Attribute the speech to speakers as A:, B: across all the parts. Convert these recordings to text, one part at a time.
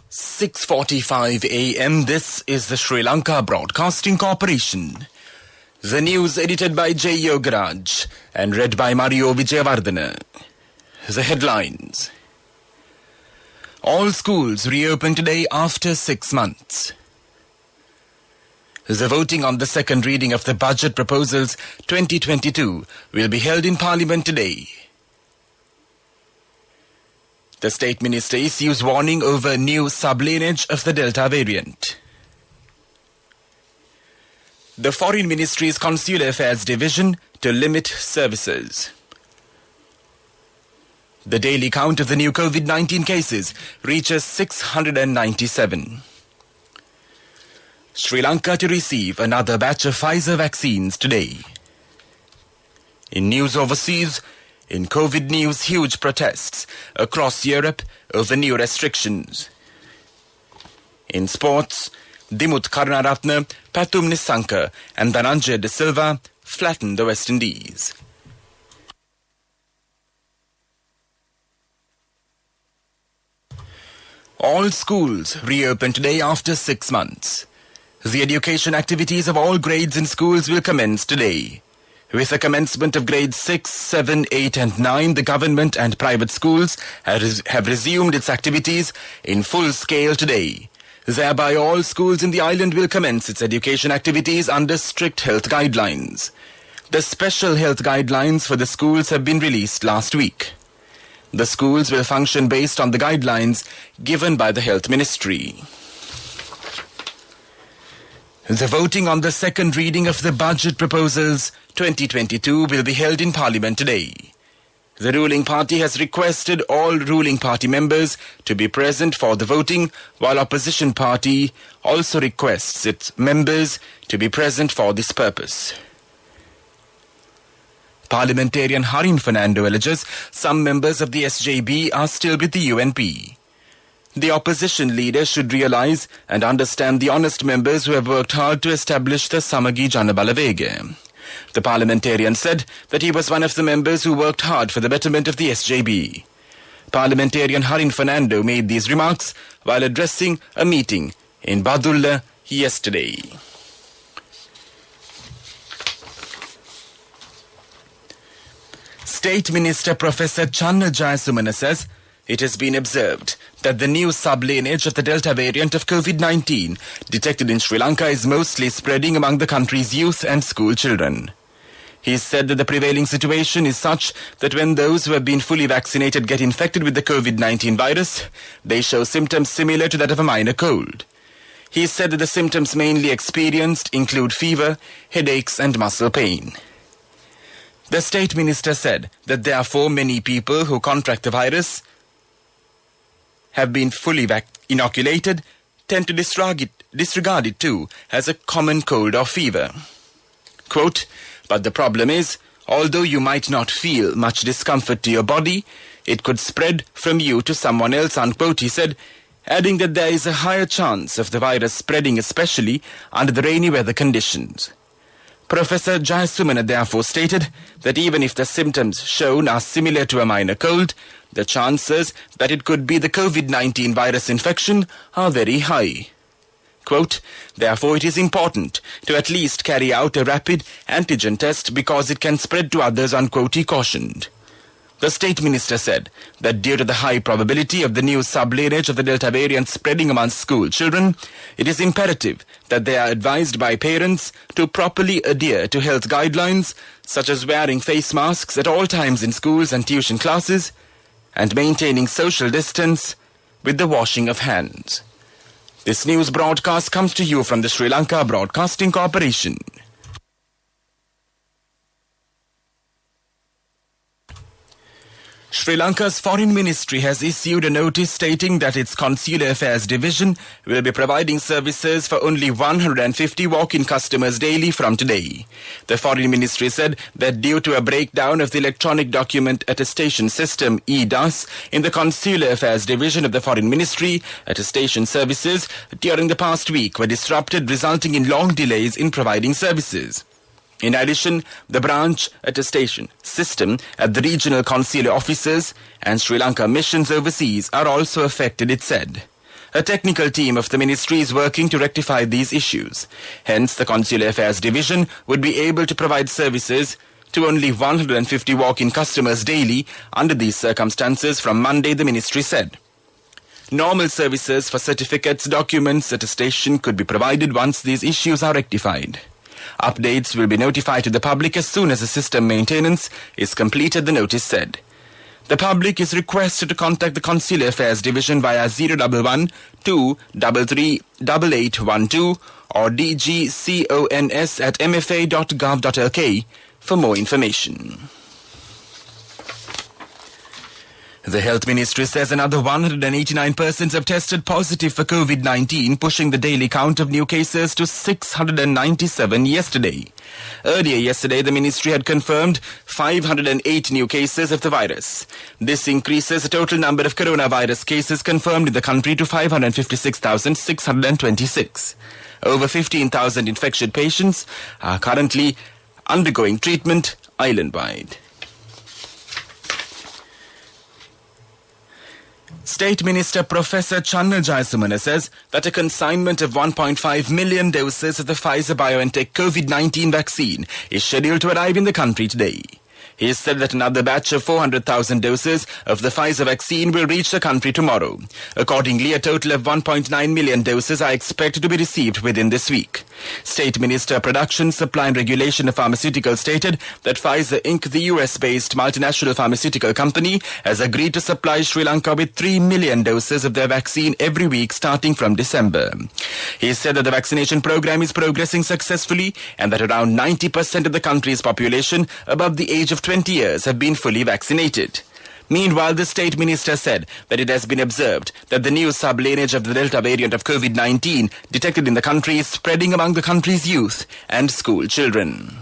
A: 6:45 a.m. This is the Sri Lanka Broadcasting Corporation. The news edited by J. Yogaraj and read by Mario Vijayavardhana. The headlines. All schools reopen today after 6 months. The voting on the second reading of the Budget Proposals 2022 will be held in Parliament today. The State Minister issues warning over new sublineage of the Delta variant. The Foreign Ministry's Consular Affairs Division to limit services. The daily count of the new COVID-19 cases reaches 697. Sri Lanka to receive another batch of Pfizer vaccines today. In news overseas, in COVID news, huge protests across Europe over new restrictions. In sports, Dimut Karunaratne, Pathum Nissanka and Dhananjay De Silva flattened the West Indies. All schools reopen today after 6 months. The education activities of all grades in schools will commence today. With the commencement of grades 6, 7, 8 and 9, the government and private schools have resumed its activities in full scale today. Thereby all schools in the island will commence its education activities under strict health guidelines. The special health guidelines for the schools have been released last week. The schools will function based on the guidelines given by the Health Ministry. The voting on the second reading of the Budget Proposals 2022 will be held in Parliament today. The ruling party has requested all ruling party members to be present for the voting, while opposition party also requests its members to be present for this purpose. Parliamentarian Harin Fernando alleges some members of the SJB are still with the UNP. The opposition leader should realise and understand the honest members who have worked hard to establish the Samagi Janabalavege. The parliamentarian said that he was one of the members who worked hard for the betterment of the SJB. Parliamentarian Harin Fernando made these remarks while addressing a meeting in Badulla yesterday. State Minister Professor Channa Jayasumana says it has been observed that the new sublineage of the Delta variant of COVID-19 detected in Sri Lanka is mostly spreading among the country's youth and school children. He said that the prevailing situation is such that when those who have been fully vaccinated get infected with the COVID-19 virus, they show symptoms similar to that of a minor cold. He said that the symptoms mainly experienced include fever, headaches and muscle pain. The State Minister said that therefore many people who contract the virus have been fully inoculated tend to disregard it too as a common cold or fever. Quote, but the problem is, although you might not feel much discomfort to your body, it could spread from you to someone else, unquote, he said, adding that there is a higher chance of the virus spreading especially under the rainy weather conditions. Professor Jayasumana therefore stated that even if the symptoms shown are similar to a minor cold, the chances that it could be the COVID-19 virus infection are very high. Quote, therefore it is important to at least carry out a rapid antigen test because it can spread to others, unquote, he cautioned. The State Minister said that due to the high probability of the new sublineage of the Delta variant spreading amongst school children, it is imperative that they are advised by parents to properly adhere to health guidelines such as wearing face masks at all times in schools and tuition classes and maintaining social distance with the washing of hands. This news broadcast comes to you from the Sri Lanka Broadcasting Corporation. Sri Lanka's Foreign Ministry has issued a notice stating that its Consular Affairs Division will be providing services for only 150 walk-in customers daily from today. The Foreign Ministry said that due to a breakdown of the Electronic Document Attestation System (EDAS) in the Consular Affairs Division of the Foreign Ministry, attestation services during the past week were disrupted, resulting in long delays in providing services. In addition, the branch attestation system at the regional consular offices and Sri Lanka missions overseas are also affected, it said. A technical team of the ministry is working to rectify these issues. Hence, the Consular Affairs Division would be able to provide services to only 150 walk-in customers daily under these circumstances from Monday, the ministry said. Normal services for certificates, documents, attestation could be provided once these issues are rectified. Updates will be notified to the public as soon as the system maintenance is completed, the notice said. The public is requested to contact the Consular Affairs Division via 011 233 8812 or dgcons@mfa.gov.lk for more information. The Health Ministry says another 189 persons have tested positive for COVID-19, pushing the daily count of new cases to 697 yesterday. Earlier yesterday, the ministry had confirmed 508 new cases of the virus. This increases the total number of coronavirus cases confirmed in the country to 556,626. Over 15,000 infected patients are currently undergoing treatment island-wide. State Minister Professor Channa Jayasumana says that a consignment of 1.5 million doses of the Pfizer-BioNTech COVID-19 vaccine is scheduled to arrive in the country today. He said that another batch of 400,000 doses of the Pfizer vaccine will reach the country tomorrow. Accordingly, a total of 1.9 million doses are expected to be received within this week. State Minister Production, Supply and Regulation of Pharmaceuticals stated that Pfizer Inc., the US-based multinational pharmaceutical company, has agreed to supply Sri Lanka with 3 million doses of their vaccine every week starting from December. He said that the vaccination program is progressing successfully and that around 90% of the country's population above the age of 20 years have been fully vaccinated. Meanwhile, the state minister said that it has been observed that the new sub-lineage of the Delta variant of COVID-19 detected in the country is spreading among the country's youth and school children.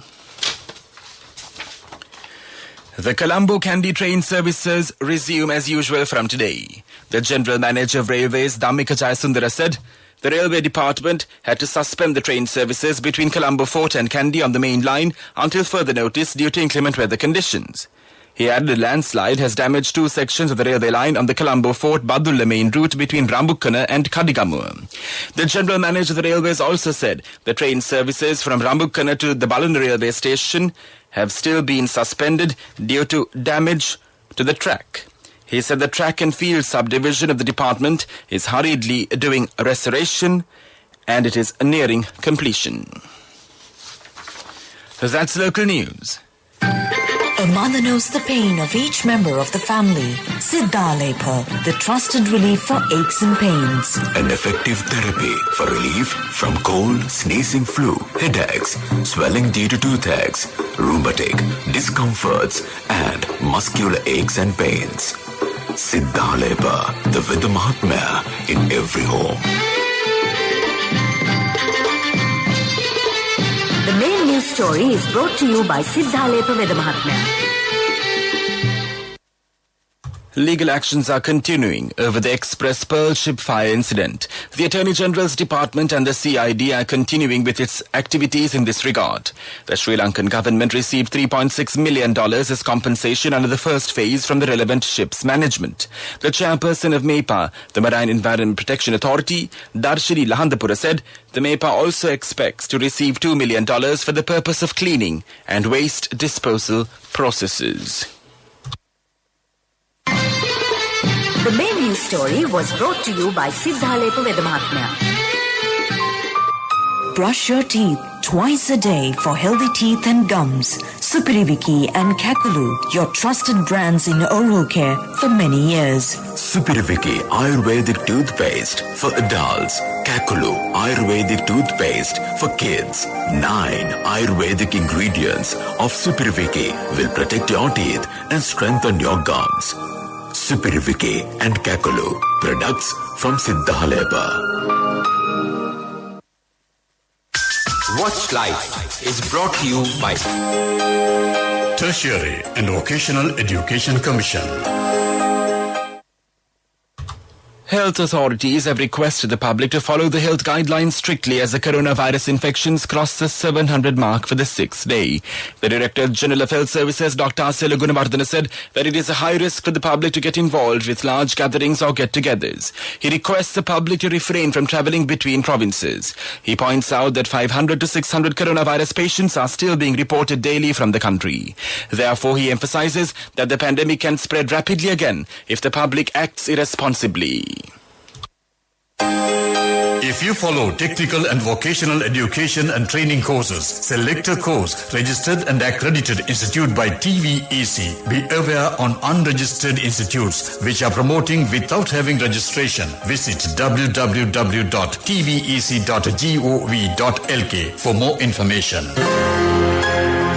A: The Colombo-Kandy train services resume as usual from today. The General Manager of Railways, Dhammika Jayasundara, said the Railway Department had to suspend the train services between Colombo Fort and Kandy on the main line until further notice due to inclement weather conditions. He added a landslide has damaged 2 sections of the railway line on the Colombo Fort Badulla main route between Rambukkana and Kadigamur. The General Manager of the Railways also said the train services from Rambukkana to the Baluna railway station have still been suspended due to damage to the track. He said the track and field subdivision of the department is hurriedly doing restoration and it is nearing completion. So that's local news.
B: A mother knows the pain of each member of the family. Siddha Lepa, the trusted relief for aches and pains.
C: An effective therapy for relief from cold, sneezing, flu, headaches, swelling due to toothaches, rheumatic, discomforts, and muscular aches and pains. Siddha Lepa, the Vidya Mahatmya in every home.
D: The main news story is brought to you by Siddha Lepa Vidya Mahatmya.
A: Legal actions are continuing over the Express Pearl ship fire incident. The Attorney General's Department and the CID are continuing with its activities in this regard. The Sri Lankan government received $3.6 million as compensation under the first phase from the relevant ship's management. The chairperson of MEPA, the Marine Environment Protection Authority, Darshini Lahandapura, said the MEPA also expects to receive $2 million for the purpose of cleaning and waste disposal processes.
D: The main news story was brought to you by Siddha Lepa Vidya Mahatmya.
B: Brush your teeth twice a day for healthy teeth and gums. Supiriviki and Kakulu, your trusted brands in oral care for many years.
C: Supiriviki Ayurvedic toothpaste for adults. Kakulu Ayurvedic toothpaste for kids. 9 Ayurvedic ingredients of Supiriviki will protect your teeth and strengthen your gums. Supiriviki and Kakulu, products from Siddhalepa.
E: Watch Life is brought to you by
F: Tertiary and Vocational Education Commission.
A: Health authorities have requested the public to follow the health guidelines strictly as the coronavirus infections cross the 700 mark for the 6th day. The Director General of Health Services, Dr. Sela Gunawardena, said that it is a high risk for the public to get involved with large gatherings or get-togethers. He requests the public to refrain from travelling between provinces. He points out that 500 to 600 coronavirus patients are still being reported daily from the country. Therefore, he emphasises that the pandemic can spread rapidly again if the public acts irresponsibly.
F: If you follow technical and vocational education and training courses, select a course registered and accredited institute by TVEC. Be aware on unregistered institutes which are promoting without having registration. Visit www.tvec.gov.lk for more information.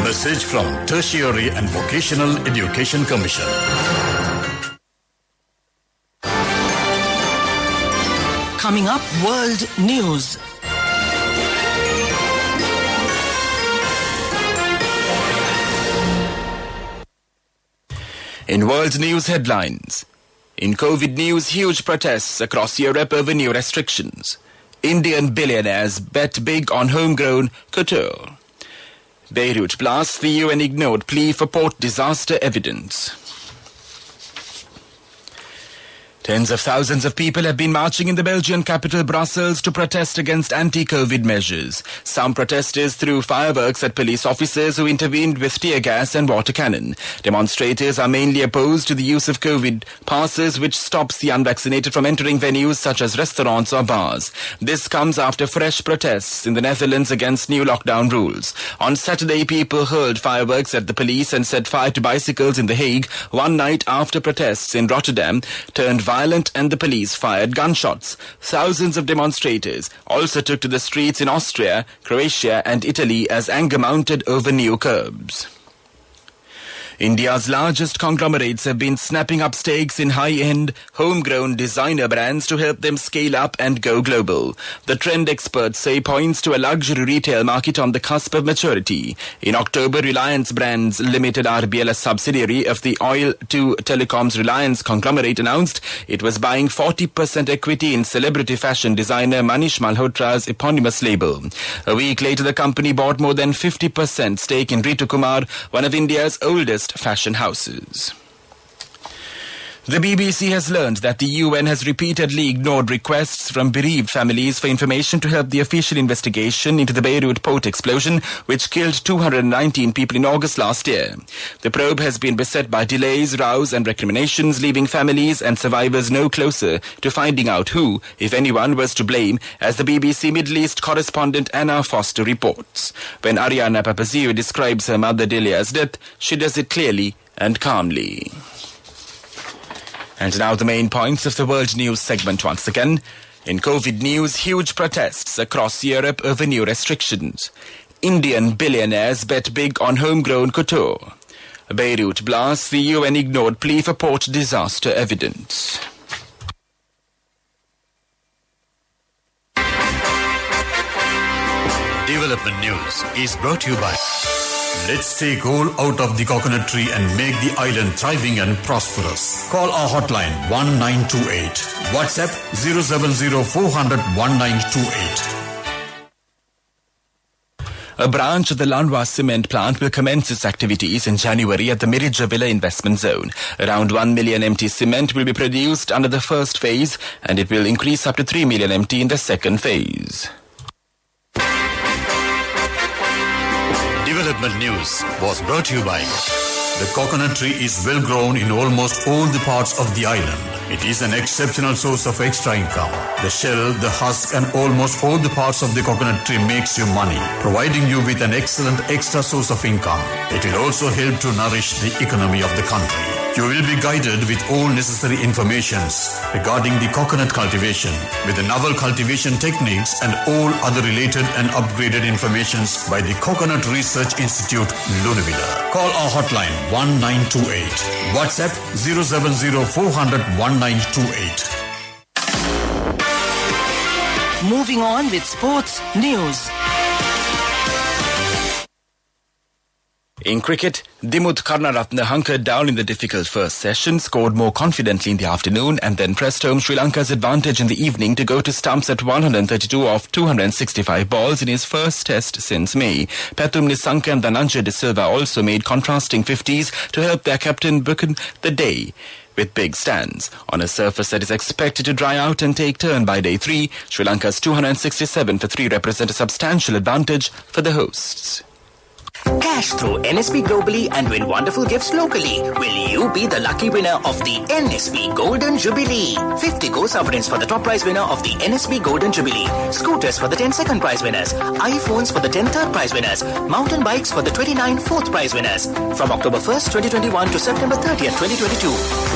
F: Message from Tertiary and Vocational Education Commission.
G: Coming up, World News.
A: In world news headlines. In COVID news, huge protests across Europe over new restrictions. Indian billionaires bet big on homegrown couture. Beirut blast, the UN ignored plea for port disaster evidence. Tens of thousands of people have been marching in the Belgian capital Brussels to protest against anti-COVID measures. Some protesters threw fireworks at police officers who intervened with tear gas and water cannon. Demonstrators are mainly opposed to the use of COVID passes, which stops the unvaccinated from entering venues such as restaurants or bars. This comes after fresh protests in the Netherlands against new lockdown rules. On Saturday, people hurled fireworks at the police and set fire to bicycles in The Hague, one night after protests in Rotterdam turned violent and the police fired gunshots. Thousands of demonstrators also took to the streets in Austria, Croatia and Italy as anger mounted over new curbs. India's largest conglomerates have been snapping up stakes in high-end, homegrown designer brands to help them scale up and go global. The trend experts say points to a luxury retail market on the cusp of maturity. In October, Reliance Brands Limited RBL, a subsidiary of the Oil to Telecoms Reliance conglomerate, announced it was buying 40% equity in celebrity fashion designer Manish Malhotra's eponymous label. A week later, the company bought more than 50% stake in Ritu Kumar, one of India's oldest fashion houses. The BBC has learned that the UN has repeatedly ignored requests from bereaved families for information to help the official investigation into the Beirut port explosion, which killed 219 people in August last year. The probe has been beset by delays, rows and recriminations, leaving families and survivors no closer to finding out who, if anyone, was to blame, as the BBC Middle East correspondent Anna Foster reports. When Ariana Papaziou describes her mother Delia's death, she does it clearly and calmly. And now the main points of the world news segment once again. In COVID news, huge protests across Europe over new restrictions. Indian billionaires bet big on homegrown couture. Beirut blast, the UN ignored plea for port disaster evidence.
F: Development News is brought to you by Let's take coal out of the coconut tree and make the island thriving and prosperous. Call our hotline 1928. WhatsApp 070-400-1928.
A: A branch of the Lanwa cement plant will commence its activities in January at the Mirija Villa investment zone. Around 1 million MT cement will be produced under the first phase, and it will increase up to 3 million MT in the second phase.
F: Development News was brought to you by the coconut tree is well grown in almost all the parts of the island. It is an exceptional source of extra income. The shell, the husk and almost all the parts of the coconut tree makes you money, providing you with an excellent extra source of income. It will also help to nourish the economy of the country. You will be guided with all necessary informations regarding the coconut cultivation, with the novel cultivation techniques and all other related and upgraded informations by the Coconut Research Institute, Lunavilla. Call our hotline 1928. WhatsApp 070 400 1928.
G: Moving on with sports news.
A: In cricket, Dimuth Karnaratne hunkered down in the difficult first session, scored more confidently in the afternoon and then pressed home Sri Lanka's advantage in the evening to go to stumps at 132 off 265 balls in his first test since May. Pathum Nissanka and Dhananjay De Silva also made contrasting 50s to help their captain book the day with big stands. On a surface that is expected to dry out and take turn by day 3, Sri Lanka's 267 for 3 represent a substantial advantage for the hosts.
H: Cash through NSB globally and win wonderful gifts locally. Will you be the lucky winner of the NSB Golden Jubilee? 50 gold sovereigns for the top prize winner of the NSB Golden Jubilee. Scooters for the 10 second prize winners. iPhones for the 10 third prize winners. Mountain bikes for the 29 fourth prize winners. From October 1st, 2021 to September 30th, 2022.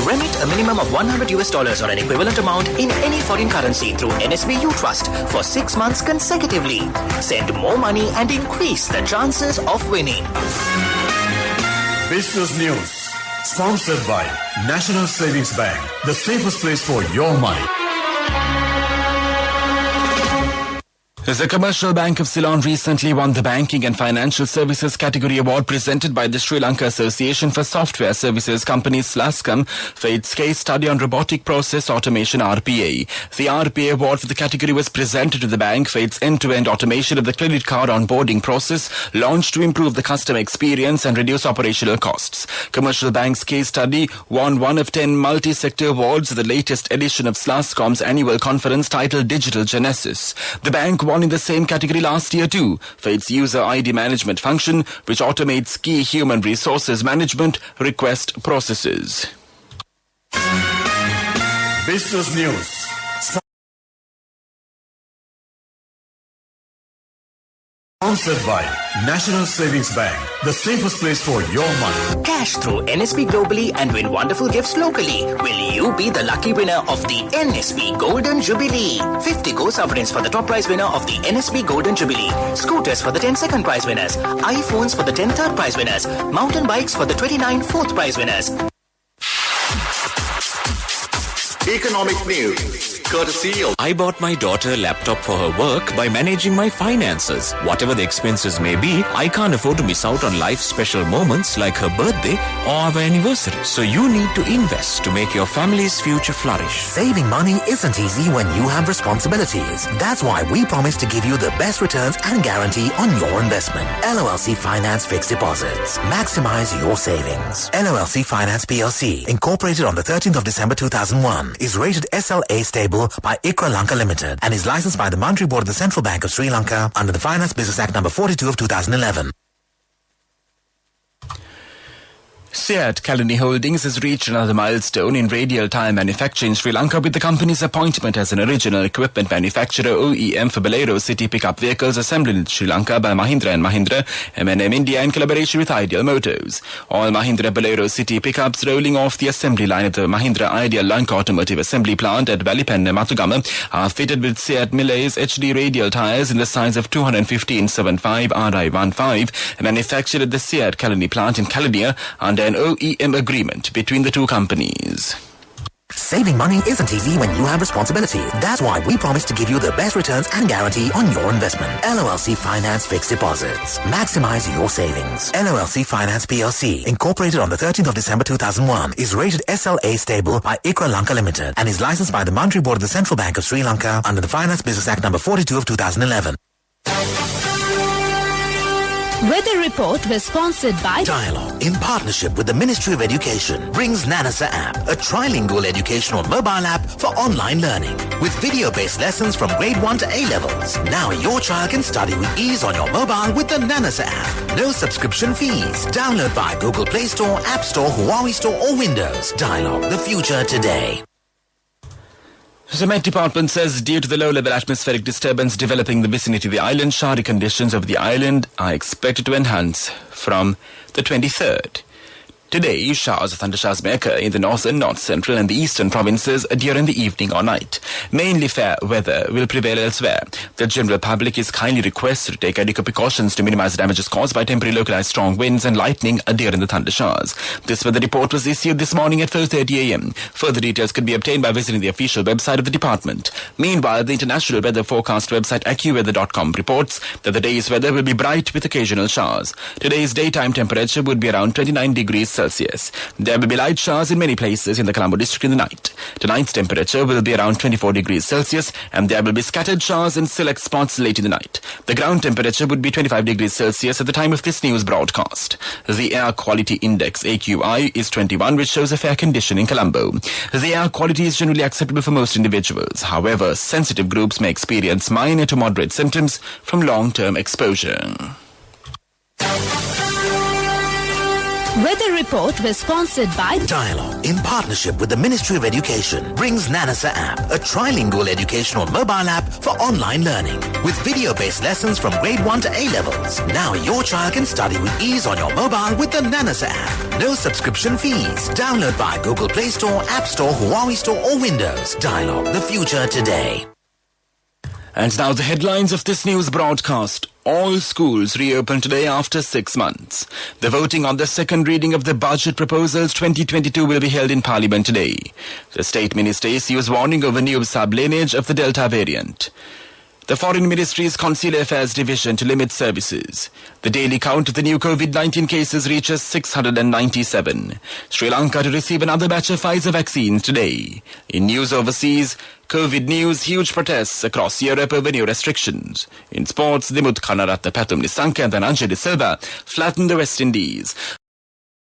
H: Remit a minimum of $100 or an equivalent amount in any foreign currency through NSB U Trust for 6 months consecutively. Send more money and increase the chances of winning.
F: Business News, sponsored by National Savings Bank, the safest place for your money.
A: The Commercial Bank of Ceylon recently won the Banking and Financial Services category award presented by the Sri Lanka Association for Software Services Companies SLASCOM for its case study on robotic process automation RPA. The RPA award for the category was presented to the bank for its end-to-end automation of the credit card onboarding process, launched to improve the customer experience and reduce operational costs. Commercial Bank's case study won one of 10 multi-sector awards at the latest edition of SLASCOM's annual conference titled Digital Genesis. The bank won in the same category last year too for its user ID management function, which automates key human resources management request processes.
F: Business News, sponsored by National Savings Bank, the safest place for your money.
H: Cash through NSB globally and win wonderful gifts locally. Will you be the lucky winner of the NSB Golden Jubilee? 50 gold sovereigns for the top prize winner of the NSB Golden Jubilee. Scooters for the 10 second prize winners. iPhones for the 10 third prize winners. Mountain bikes for the 29 fourth prize winners.
E: Economic news. Courtesy of I bought my daughter a laptop for her work by managing my finances. Whatever the expenses may be, I can't afford to miss out on life's special moments like her birthday or our anniversary. So you need to invest to make your family's future flourish.
I: Saving money isn't easy when you have responsibilities. That's why we promise to give you the best returns and guarantee on your investment. LOLC Finance Fixed Deposits. Maximize your savings. LOLC Finance PLC, incorporated on the 13th of December 2001, is rated SLA stable by ICRA Lanka Limited and is licensed by the Monetary Board of the Central Bank of Sri Lanka under the Finance Business Act number 42 of 2011.
A: SEAT Kalani Holdings has reached another milestone in radial tyre manufacture in Sri Lanka with the company's appointment as an original equipment manufacturer OEM for Bolero city pickup vehicles assembled in Sri Lanka by Mahindra & Mahindra, M&M India in collaboration with Ideal Motors. All Mahindra Bolero city pickups rolling off the assembly line at the Mahindra Ideal Lanka Automotive Assembly Plant at Balipenne, Matugama are fitted with SEAT Millais HD radial tyres in the size of 215/75 RI15 manufactured at the SEAT Kalani plant in Caledonia under an OEM agreement between the two companies.
I: Saving money isn't easy when you have responsibility. That's why we promise to give you the best returns and guarantee on your investment. LOLC Finance Fixed Deposits. Maximize your savings. LOLC Finance PLC, incorporated on the 13th of December 2001, is rated SLA stable by ICRA Lanka Limited and is licensed by the Monetary Board of the Central Bank of Sri Lanka under the Finance Business Act number 42 of 2011.
J: Weather report was sponsored by
I: Dialogue, in partnership with the Ministry of Education, brings Nanasa app, a trilingual educational mobile app for online learning with video-based lessons from grade 1 to A-levels. Now your child can study with ease on your mobile with the Nanasa app. No subscription fees. Download via Google Play Store, App Store, Huawei Store or Windows. Dialogue, the future today.
A: The Met Department says due to the low-level atmospheric disturbance developing in the vicinity of the island, showery conditions over the island are expected to enhance from the 23rd. Today, showers or thundershowers may occur in the northern, north-central and the eastern provinces during the evening or night. Mainly fair weather will prevail elsewhere. The general public is kindly requested to take adequate precautions to minimize damages caused by temporary localized strong winds and lightning during the thundershowers. This weather report was issued this morning at 4:30 a.m. Further details could be obtained by visiting the official website of the department. Meanwhile, the international weather forecast website AccuWeather.com reports that the day's weather will be bright with occasional showers. Today's daytime temperature would be around 29 degrees Celsius. There will be light showers in many places in the Colombo district in the night. Tonight's temperature will be around 24 degrees Celsius and there will be scattered showers in select spots late in the night. The ground temperature would be 25 degrees Celsius at the time of this news broadcast. The Air Quality Index AQI is 21, which shows a fair condition in Colombo. The air quality is generally acceptable for most individuals. However, sensitive groups may experience minor to moderate symptoms from long-term exposure.
J: Weather report was sponsored by
I: Dialogue, in partnership with the Ministry of Education, brings Nanasa app, a trilingual educational mobile app for online learning with video-based lessons from grade 1 to A-levels. Now your child can study with ease on your mobile with the Nanasa app. No subscription fees. Download via Google Play Store, App Store, Huawei Store or Windows. Dialogue, the future today.
A: And now the headlines of this news broadcast. All schools reopen today after 6 months. The voting on the second reading of the budget proposals 2022 will be held in Parliament today. The State Minister issues warning over new sublineage of the Delta variant. The Foreign Ministry's Consular Affairs Division to limit services. The daily count of the new COVID-19 cases reaches 697. Sri Lanka to receive another batch of Pfizer vaccines today. In news overseas, COVID news, huge protests across Europe over new restrictions. In sports, Dimut Kanaratne Pathum Nisanka and Anjali Silva flattened the West Indies.